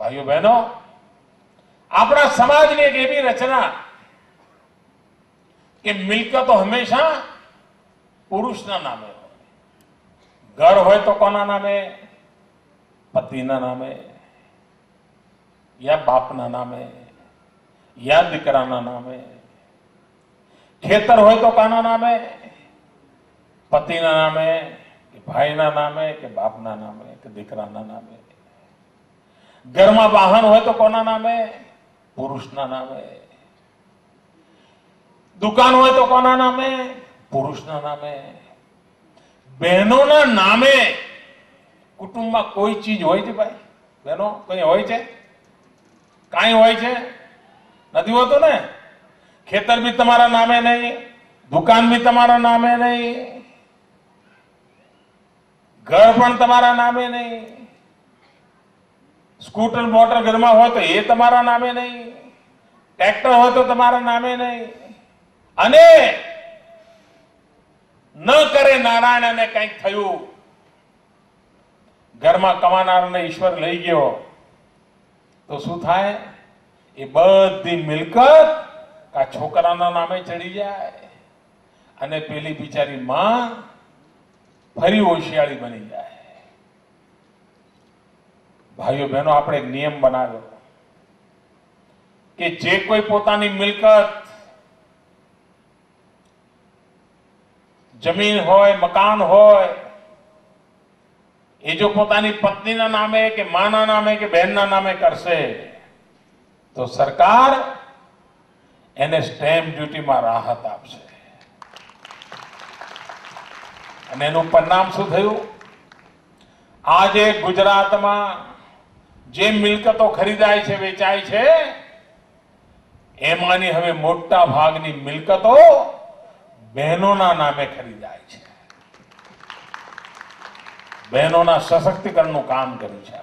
ભાઈઓ બહેનો, આપણા સમાજની એક એવી રચના કે મિલકતો હંમેશા પુરુષના નામે હોય. ઘર હોય તો કોના નામે? પતિના નામે, યા બાપના નામે, યા દીકરાના નામે. ખેતર હોય તો કોના નામે? પતિના નામે, કે ભાઈના નામે, કે બાપના નામે, કે દીકરાના નામે. ઘરમાં વાહન હોય તો કોના નામે? પુરુષના નામે. દુકાન હોય તો કોના નામે? પુરુષના નામે. બહેનોના નામે કુટુંબમાં કોઈ ચીજ હોય છે ભાઈ? બહેનો કઈ હોય છે? કાંઈ હોય છે? નથી હોતું ને. ખેતર બી તમારા નામે નહીં, દુકાન બી તમારા નામે નહીં, ઘર પણ તમારા નામે નહીં, સ્કૂટર મોટર ઘરમાં હોય તો એ તમારા નામે નહીં, ટ્રેક્ટર હોય તો તમારા નામે નહીં. અને ન કરે નારાયણ અને કંઈક થયું, ઘરમાં કમાનારને ઈશ્વર લઈ ગયો તો શું થાય? એ બધી મિલકત આ છોકરાના નામે ચડી જાય અને પેલી બિચારી માં ફરી હોશિયાળી બની જાય. ભાઈઓ બહેનો, આપણે એક નિયમ બનાવ્યો કે જે કોઈ પોતાની મિલકત, જમીન હોય, મકાન હોય, એ જો પોતાની પત્નીના નામે કે માના નામે કે બહેનના નામે કરશે તો સરકાર એને સ્ટેમ્પ ડ્યુટીમાં રાહત આપશે. અને એનું પરિણામ શું થયું? આજે ગુજરાતમાં જે મિલકતો ખરીદાય છે, વેચાય છે, એમાંની હવે મોટા ભાગની મિલકતો બહેનોના નામે ખરીદાય છે. બહેનોના સશક્તિકરણનું કામ કર્યું છે.